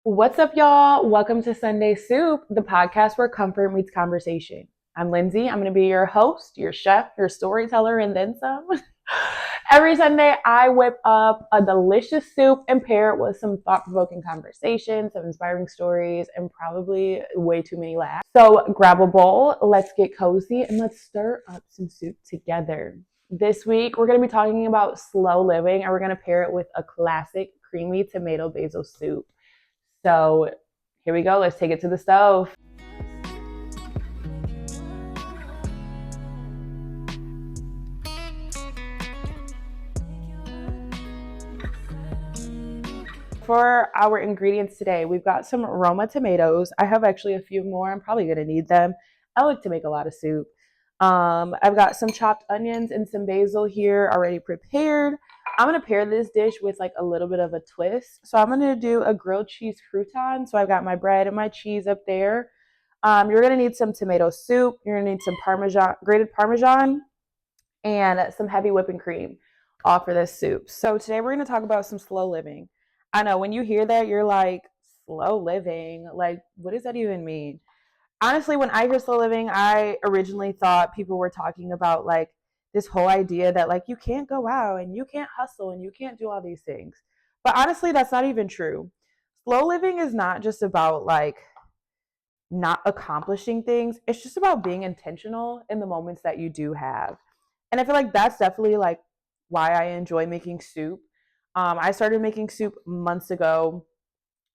What's up, y'all? Welcome to Sunday Soup, the podcast where comfort meets conversation. I'm Lindsay. I'm going to be your host, your chef, your storyteller, and then some. Every Sunday, I whip up a delicious soup and pair it with some thought provoking conversations, some inspiring stories, and probably way too many laughs. So grab a bowl, let's get cozy, and let's stir up some soup together. This week, we're going to be talking about slow living, and we're going to pair it with a classic creamy tomato basil soup. So here we go. Let's take it to the stove. For our ingredients today, we've got some Roma tomatoes. I have actually a few more. I'm probably going to need them. I like to make a lot of soup. I've got some chopped onions and some basil here already prepared. I'm going to pair this dish with like a little bit of a twist. So I'm going to do a grilled cheese crouton. So I've got my bread and my cheese up there. You're going to need some tomato soup. You're going to need some Parmesan, grated Parmesan, and some heavy whipping cream, all for this soup. So today we're going to talk about some slow living. I know when you hear that, you're like, slow living? Like, what does that even mean? Honestly, when I hear slow living, I originally thought people were talking about like this whole idea that like you can't go out and you can't hustle and you can't do all these things. But honestly, that's not even true. Slow living is not just about like not accomplishing things. It's just about being intentional in the moments that you do have. And I feel like that's definitely like why I enjoy making soup. I started making soup months ago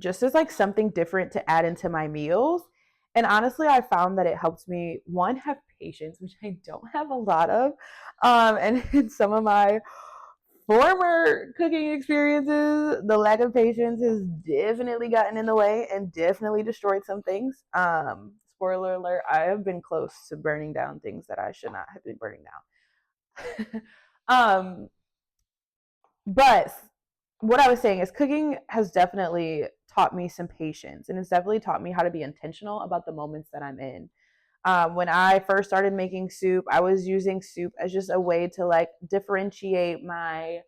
just as like something different to add into my meals. And honestly, I found that it helps me, one, have patience, which I don't have a lot of. And in some of my former cooking experiences, the lack of patience has definitely gotten in the way and definitely destroyed some things. Spoiler alert, I have been close to burning down things that I should not have been burning down. um, but what I was saying is cooking has definitely taught me some patience and it's definitely taught me how to be intentional about the moments that I'm in. When I first started making soup, I was using soup as just a way to like differentiate my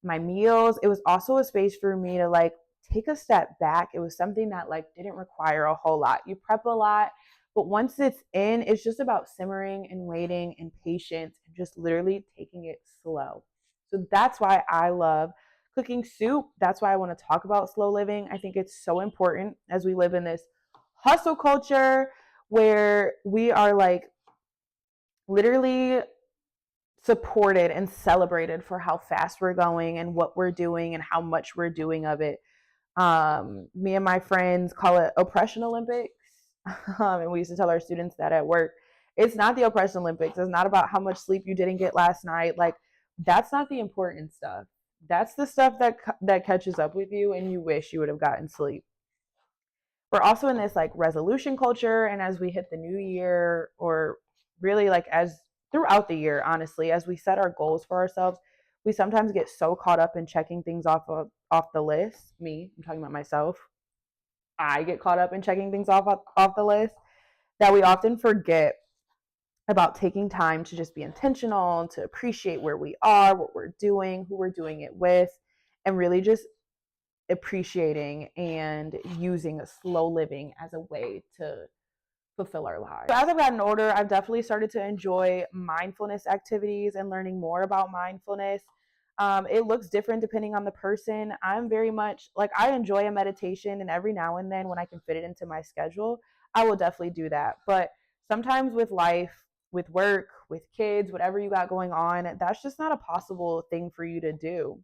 meals. It was also a space for me to like take a step back. It was something that like didn't require a whole lot. You prep a lot, but once it's in, it's just about simmering and waiting and patience and just literally taking it slow. So that's why I love cooking soup. That's why I want to talk about slow living. I think it's so important as we live in this hustle culture where we are like literally supported and celebrated for how fast we're going and what we're doing and how much we're doing of it. Me and my friends call it oppression Olympics. And we used to tell our students that at work. It's not the oppression Olympics. It's not about how much sleep you didn't get last night. Like that's not the important stuff. That's the stuff that catches up with you and you wish you would have gotten sleep. We're also in this like resolution culture, and as we hit the new year, or really like as throughout the year, honestly, as we set our goals for ourselves, we sometimes get so caught up in checking things off the list. Me, I'm talking about myself. I get caught up in checking things off the list that we often forget about taking time to just be intentional, to appreciate where we are, what we're doing, who we're doing it with, and really just appreciating and using a slow living as a way to fulfill our lives. So as I've gotten older, I've definitely started to enjoy mindfulness activities and learning more about mindfulness. It looks different depending on the person. I'm very much like I enjoy a meditation, and every now and then when I can fit it into my schedule, I will definitely do that. But sometimes with life, with work, with kids, whatever you got going on, that's just not a possible thing for you to do.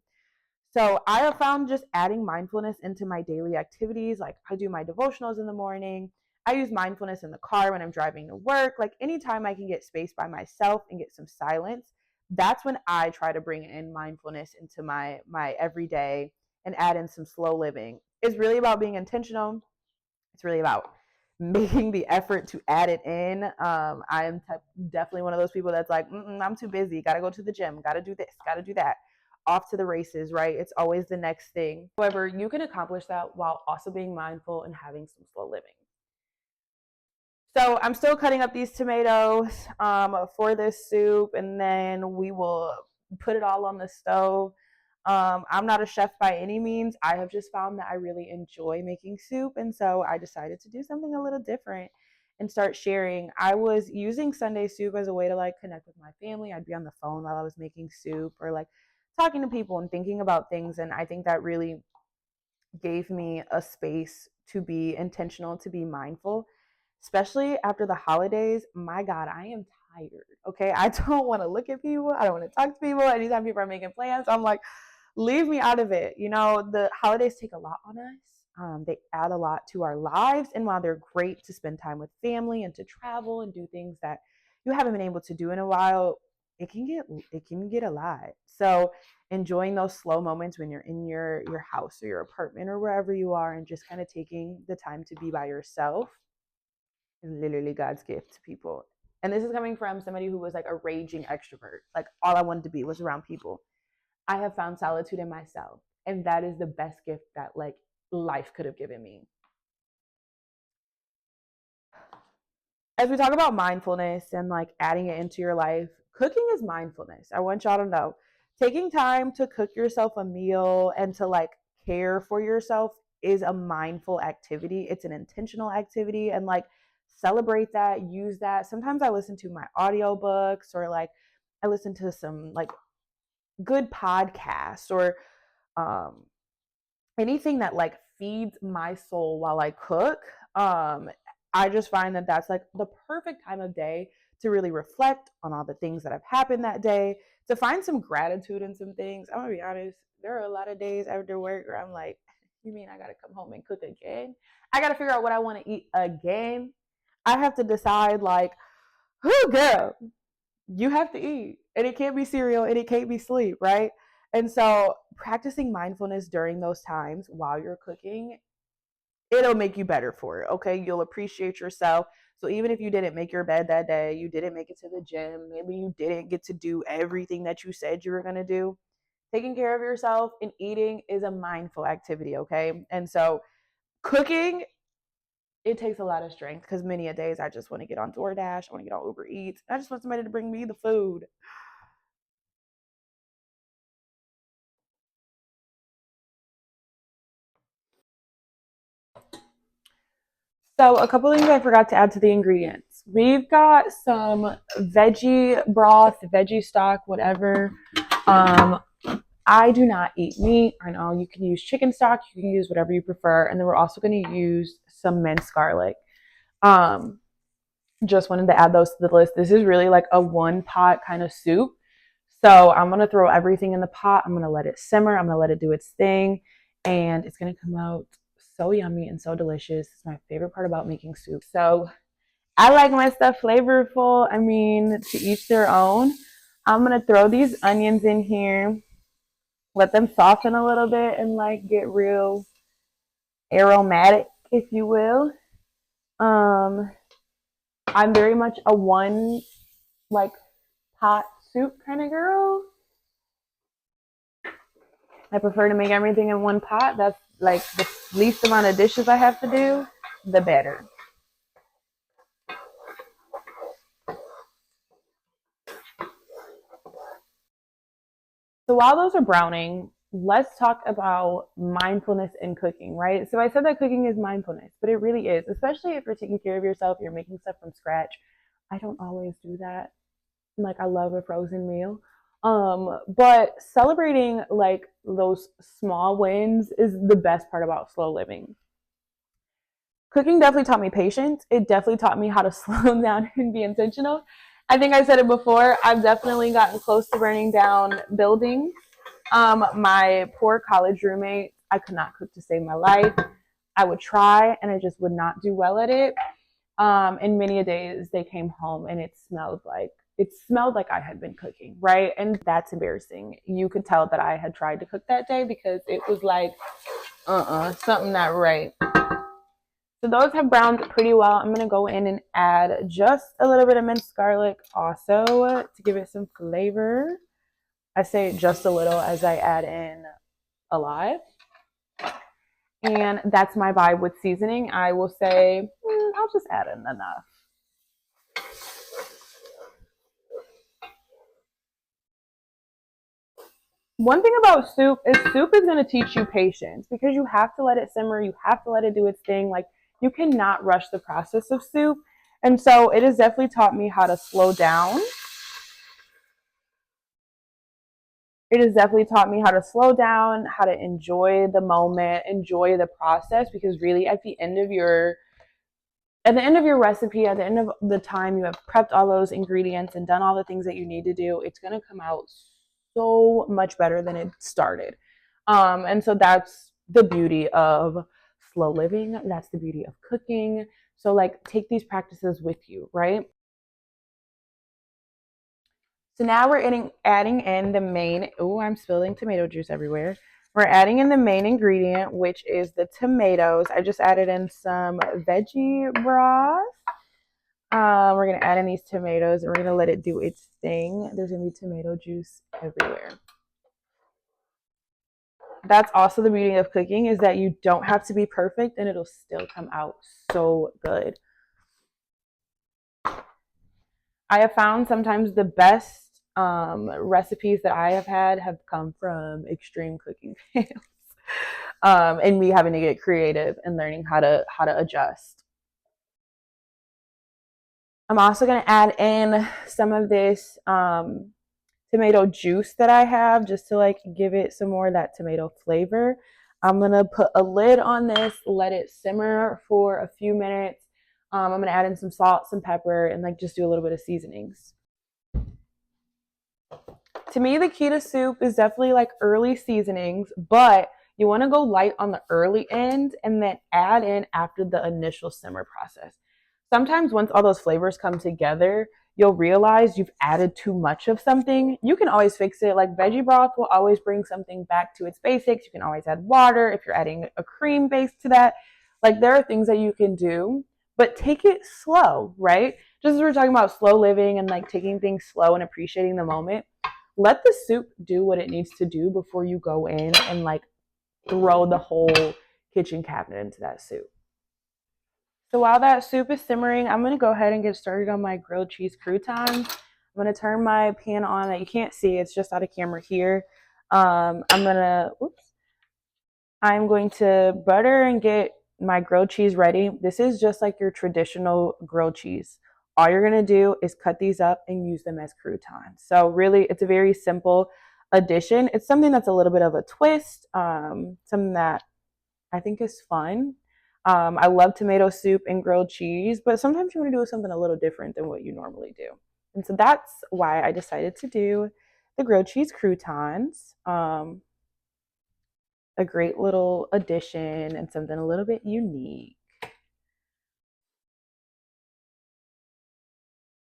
So I have found just adding mindfulness into my daily activities. Like I do my devotionals in the morning. I use mindfulness in the car when I'm driving to work. Like anytime I can get space by myself and get some silence, that's when I try to bring in mindfulness into my everyday and add in some slow living. It's really about being intentional. It's really about making the effort to add it in. I am definitely one of those people that's like, I'm too busy. Got to go to the gym. Got to do this. Got to do that. Off to the races, right? It's always the next thing. However, you can accomplish that while also being mindful and having some slow living. So I'm still cutting up these tomatoes for this soup, and then we will put it all on the stove. I'm not a chef by any means. I have just found that I really enjoy making soup. And so I decided to do something a little different and start sharing. I was using Sunday soup as a way to like connect with my family. I'd be on the phone while I was making soup or like talking to people and thinking about things. And I think that really gave me a space to be intentional, to be mindful, especially after the holidays. My God, I am tired. Okay. I don't want to look at people. I don't want to talk to people. Anytime people are making plans, I'm like, leave me out of it. You know, the holidays take a lot on us. They add a lot to our lives. And while they're great to spend time with family and to travel and do things that you haven't been able to do in a while, it can get a lot. So enjoying those slow moments when you're in your house or your apartment or wherever you are and just kind of taking the time to be by yourself is literally God's gift to people. And this is coming from somebody who was like a raging extrovert. Like all I wanted to be was around people. I have found solitude in myself, and that is the best gift that like life could have given me. As we talk about mindfulness and like adding it into your life, cooking is mindfulness. I want y'all to know taking time to cook yourself a meal and to like care for yourself is a mindful activity. It's an intentional activity and like celebrate that, use that. Sometimes I listen to my audiobooks or like I listen to some like good podcasts or um anything that like feeds my soul while I cook. I just find that that's like the perfect time of day to really reflect on all the things that have happened that day, to find some gratitude in some things. I'm gonna be honest, there are a lot of days after work where I'm like, you mean I gotta come home and cook again? I gotta figure out what I want to eat again. I have to decide like, who girl, you have to eat and it can't be cereal and it can't be sleep, right? And so practicing mindfulness during those times while you're cooking, it'll make you better for it. Okay, you'll appreciate yourself. So even if you didn't make your bed that day, you didn't make it to the gym, maybe you didn't get to do everything that you said you were going to do, taking care of yourself and eating is a mindful activity. Okay, and so cooking, it takes a lot of strength because many a days I just want to get on DoorDash, I want to get on Uber Eats, I just want somebody to bring me the food. So a couple things I forgot to add to the ingredients. We've got some veggie broth, veggie stock, whatever. Um, I do not eat meat. I know you can use chicken stock, you can use whatever you prefer. And then we're also going to use some minced garlic. Um, just wanted to add those to the list. This is really like a one pot kind of soup. So I'm going to throw everything in the pot. I'm going to let it simmer. I'm going to let it do its thing. And it's going to come out so yummy and so delicious. It's my favorite part about making soup. So I like my stuff flavorful. I mean, to each their own. I'm going to throw these onions in here, let them soften a little bit and like get real aromatic, if you will. Um, I'm very much a one like pot soup kind of girl. I prefer to make everything in one pot. That's like the least amount of dishes I have to do, the better. So while those are browning, let's talk about mindfulness in cooking, right? So I said that cooking is mindfulness, but it really is, especially if you're taking care of yourself, you're making stuff from scratch. I don't always do that. Like I love a frozen meal. But celebrating like those small wins is the best part about slow living. Cooking definitely taught me patience. It definitely taught me how to slow down and be intentional. I think I said it before. I've definitely gotten close to burning down buildings. My poor college roommate, I could not cook to save my life. I would try and I just would not do well at it. And many a days they came home and it smelled like I had been cooking, right? And that's embarrassing. You could tell that I had tried to cook that day because it was like, something not right. So those have browned pretty well. I'm going to go in and add just a little bit of minced garlic also to give it some flavor. I say just a little as I add in a lot. And that's my vibe with seasoning. I will say, I'll just add in enough. One thing about soup is going to teach you patience because you have to let it simmer, you have to let it do its thing. Like you cannot rush the process of soup. And so it has definitely taught me how to slow down. It has definitely taught me how to slow down, how to enjoy the moment, enjoy the process because really at the end of your recipe, at the end of the time you have prepped all those ingredients and done all the things that you need to do, it's going to come out so much better than it started. And so that's the beauty of slow living. That's the beauty of cooking. So, like, take these practices with you, right? So now we're adding in the main. Oh, I'm spilling tomato juice everywhere. We're adding in the main ingredient, which is the tomatoes. I just added in some veggie broth. We're gonna add in these tomatoes and we're gonna let it do its thing. There's gonna be tomato juice everywhere. That's also the beauty of cooking is that you don't have to be perfect and it'll still come out so good. I have found sometimes the best recipes that I have had have come from extreme cooking fails, and me having to get creative and learning how to adjust. I'm also going to add in some of this tomato juice that I have just to like give it some more of that tomato flavor. I'm going to put a lid on this, let it simmer for a few minutes. I'm going to add in some salt, some pepper, and like just do a little bit of seasonings. To me, the key to soup is definitely like early seasonings, but you want to go light on the early end and then add in after the initial simmer process. Sometimes once all those flavors come together, you'll realize you've added too much of something. You can always fix it. Like veggie broth will always bring something back to its basics. You can always add water if you're adding a cream base to that. Like there are things that you can do, but take it slow, right? Just as we're talking about slow living and like taking things slow and appreciating the moment, let the soup do what it needs to do before you go in and like throw the whole kitchen cabinet into that soup. So while that soup is simmering, I'm going to go ahead and get started on my grilled cheese croutons. I'm going to turn my pan on that you can't see. It's just out of camera here. I'm going to butter and get my grilled cheese ready. This is just like your traditional grilled cheese. All you're going to do is cut these up and use them as croutons. So really, it's a very simple addition. It's something that's a little bit of a twist, something that I think is fun. I love tomato soup and grilled cheese, but sometimes you want to do something a little different than what you normally do. And so that's why I decided to do the grilled cheese croutons. A great little addition and something a little bit unique.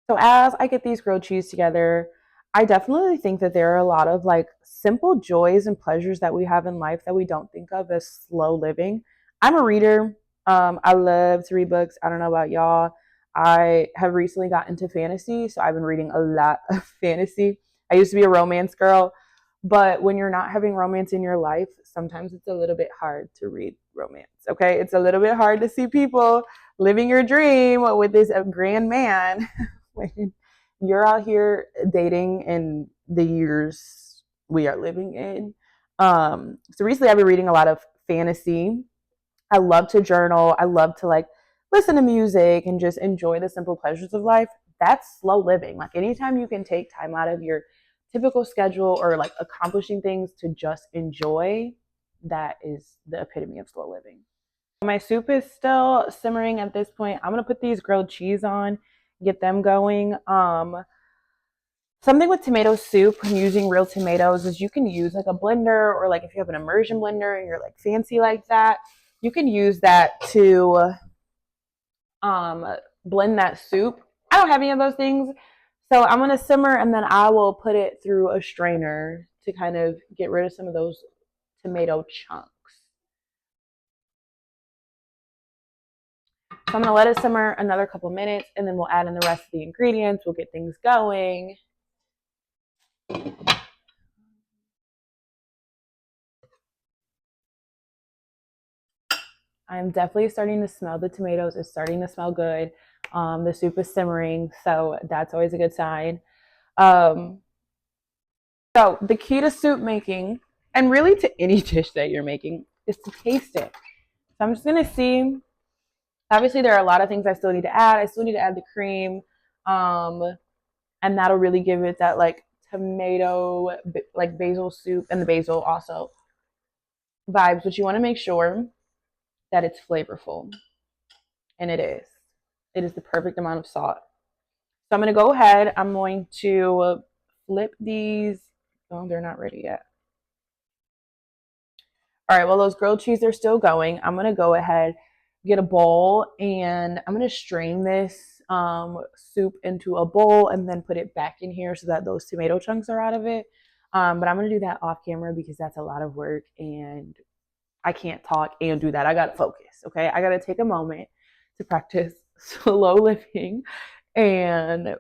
So as I get these grilled cheese together, I definitely think that there are a lot of like simple joys and pleasures that we have in life that we don't think of as slow living. I'm a reader. I love to read books. I don't know about y'all. I have recently got into fantasy, so I've been reading a lot of fantasy. I used to be a romance girl, but when you're not having romance in your life, sometimes it's a little bit hard to read romance. Okay, it's a little bit hard to see people living your dream with this grand man when you're out here dating in the years we are living in. So recently I've been reading a lot of fantasy. I love to journal. I love to like listen to music and just enjoy the simple pleasures of life. That's slow living. Like anytime you can take time out of your typical schedule or like accomplishing things to just enjoy, that is the epitome of slow living. My soup is still simmering at this point. I'm gonna put these grilled cheese on, get them going. Something with tomato soup and using real tomatoes is you can use like a blender or like if you have an immersion blender and you're like fancy like that, you can use that to blend that soup. I don't have any of those things, so I'm gonna simmer and then I will put it through a strainer to kind of get rid of some of those tomato chunks. So I'm gonna let it simmer another couple minutes and then we'll add in the rest of the ingredients. We'll get things going. I'm definitely starting to smell the tomatoes. It's starting to smell good. The soup is simmering, so that's always a good sign. Um, So the key to soup making, and really to any dish that you're making, is to taste it. So I'm just gonna see. Obviously, there are a lot of things I still need to add. I still need to add the cream, um, and that'll really give it that like tomato, like basil soup, and the basil also vibes. But you want to make sure that it's flavorful, and it is. It is the perfect amount of salt. So I'm gonna go ahead. I'm going to flip these. Oh, they're not ready yet. All right, well, those grilled cheese are still going. I'm going to go ahead, get a bowl, and I'm going to strain this soup into a bowl and then put it back in here so that those tomato chunks are out of it. But I'm going to do that off camera because that's a lot of work and I can't talk and do that. I got to focus, okay? I got to take a moment to practice slow living and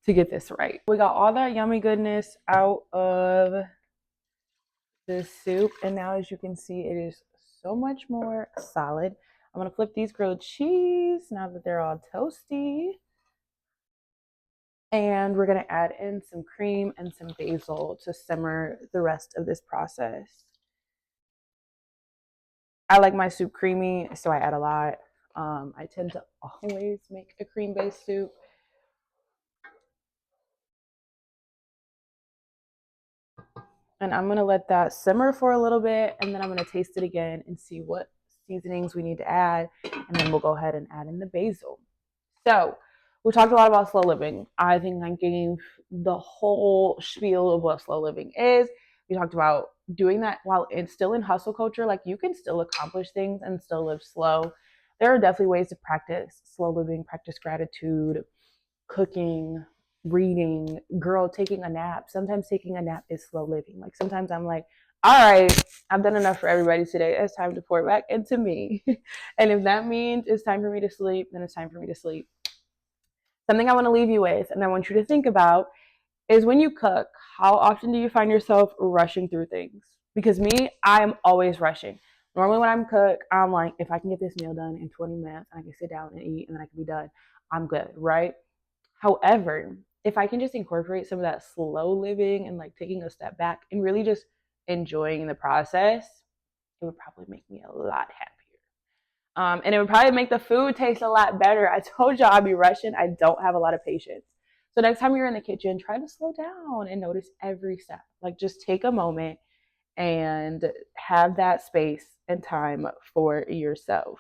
to get this right. We got all that yummy goodness out of this soup, and now as you can see it is so much more solid. I'm gonna flip these grilled cheese now that they're all toasty, and we're gonna add in some cream and some basil to simmer the rest of this process. I like my soup creamy, so I add a lot. I tend to always make a cream-based soup. And I'm gonna let that simmer for a little bit, and then I'm gonna taste it again and see what seasonings we need to add, and then we'll go ahead and add in the basil. So we talked a lot about slow living. I think I gave the whole spiel of what slow living is. We talked about doing that while it's still in hustle culture. Like you can still accomplish things and still live slow. There are definitely ways to practice slow living, practice gratitude, cooking, reading, girl, taking a nap. Sometimes taking a nap is slow living. Like sometimes I'm like, all right, I've done enough for everybody today. It's time to pour back into me. And if that means it's time for me to sleep, then it's time for me to sleep. Something I want to leave you with, and I want you to think about, is when you cook, how often do you find yourself rushing through things? Because me, I am always rushing. Normally when I'm cook, I'm like, if I can get this meal done in 20 minutes, and I can sit down and eat, and then I can be done, I'm good, right? However, if I can just incorporate some of that slow living and like taking a step back and really just enjoying the process, it would probably make me a lot happier. And it would probably make the food taste a lot better. I told y'all I'd be rushing. I don't have a lot of patience. So next time you're in the kitchen, try to slow down and notice every step. Like just take a moment and have that space and time for yourself.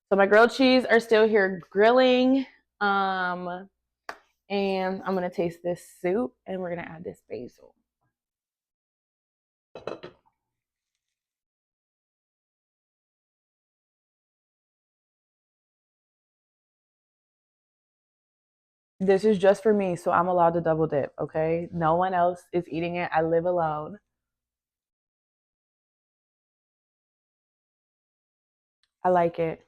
So my grilled cheese are still here grilling. Um, and I'm gonna taste this soup and we're gonna add this basil. This is just for me, so I'm allowed to double dip, okay? No one else is eating it. I live alone. I like it.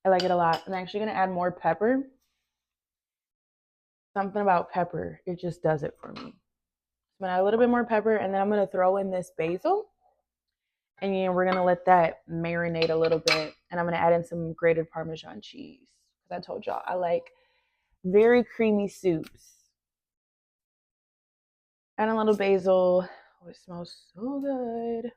I like it a lot. I'm actually gonna add more pepper. Something about pepper, it just does it for me. I'm gonna add a little bit more pepper, and then I'm gonna throw in this basil, and yeah, we're gonna let that marinate a little bit. And I'm gonna add in some grated Parmesan cheese because I told y'all I like very creamy soups. And a little basil. Oh, it smells so good.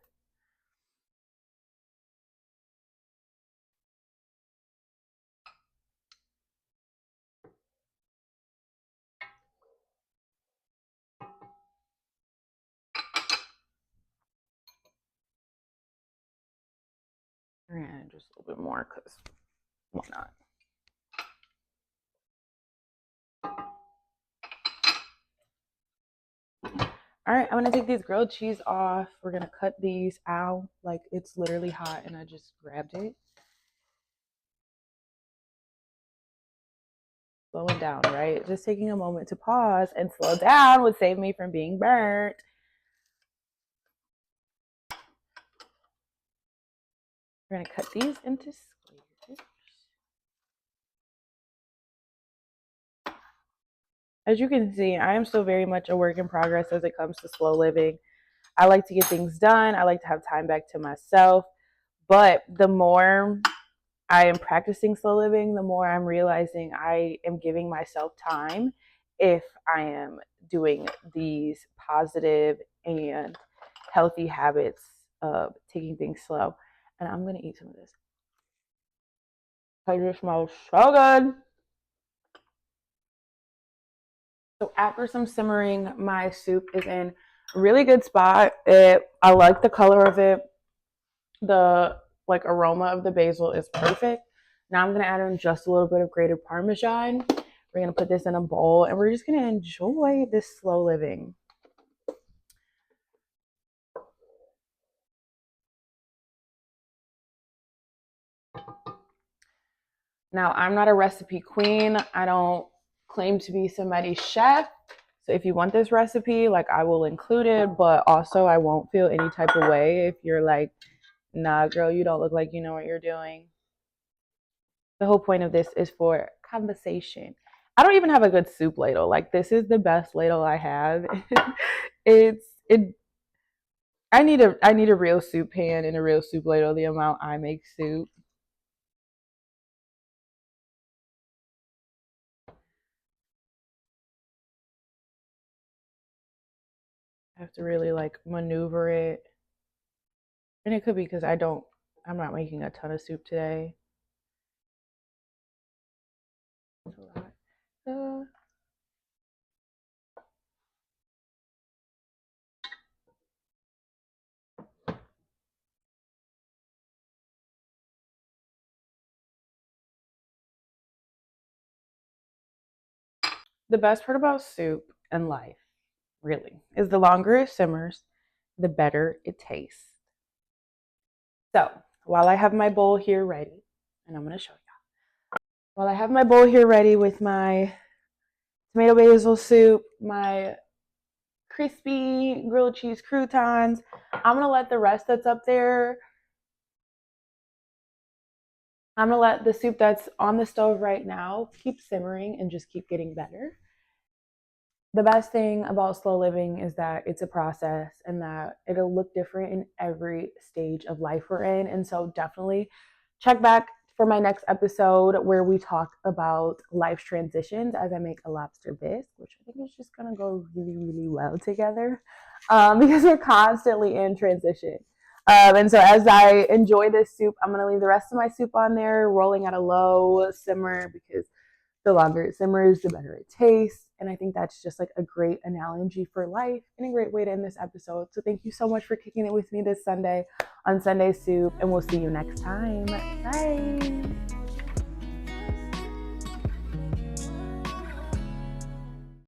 And just a little bit more because why not? All right, I'm gonna take these grilled cheese off. We're gonna cut these out. Like it's literally hot and I just grabbed it. Slowing down, right? Just taking a moment to pause and slow down would save me from being burnt. We're gonna cut these into squares. As you can see, I am still very much a work in progress as it comes to slow living. I like to get things done. I like to have time back to myself. But the more I am practicing slow living, the more I'm realizing I am giving myself time if I am doing these positive and healthy habits of taking things slow. And I'm gonna eat some of this. It just smells so good. So after some simmering, my soup is in a really good spot. I like the color of it. The like aroma of the basil is perfect. Now I'm gonna add in just a little bit of grated Parmesan. We're gonna put this in a bowl and we're just gonna enjoy this slow living. Now, I'm not a recipe queen. I don't claim to be somebody's chef. So if you want this recipe, like I will include it, but also I won't feel any type of way if you're like, nah, girl, you don't look like you know what you're doing. The whole point of this is for conversation. I don't even have a good soup ladle. Like this is the best ladle I have. It I need a real soup pan and a real soup ladle the amount I make soup. I have to really like maneuver it. And it could be because I'm not making a ton of soup today. That's a lot. The best part about soup and life, really, is the longer it simmers, the better it tastes. So while I have my bowl here ready, and I'm going to show you. While I have my bowl here ready with my tomato basil soup, my crispy grilled cheese croutons, I'm going to let the rest that's up there, I'm going to let the soup that's on the stove right now keep simmering and just keep getting better. The best thing about slow living is that it's a process and that it'll look different in every stage of life we're in. And so definitely check back for my next episode where we talk about life's transitions as I make a lobster bisque, which I think is just going to go really, really well together because we're constantly in transition. And so as I enjoy this soup, I'm going to leave the rest of my soup on there, rolling at a low simmer because the longer it simmers, the better it tastes. And I think that's just like a great analogy for life and a great way to end this episode. So thank you so much for kicking it with me this Sunday on Sunday Soup, and we'll see you next time. Bye.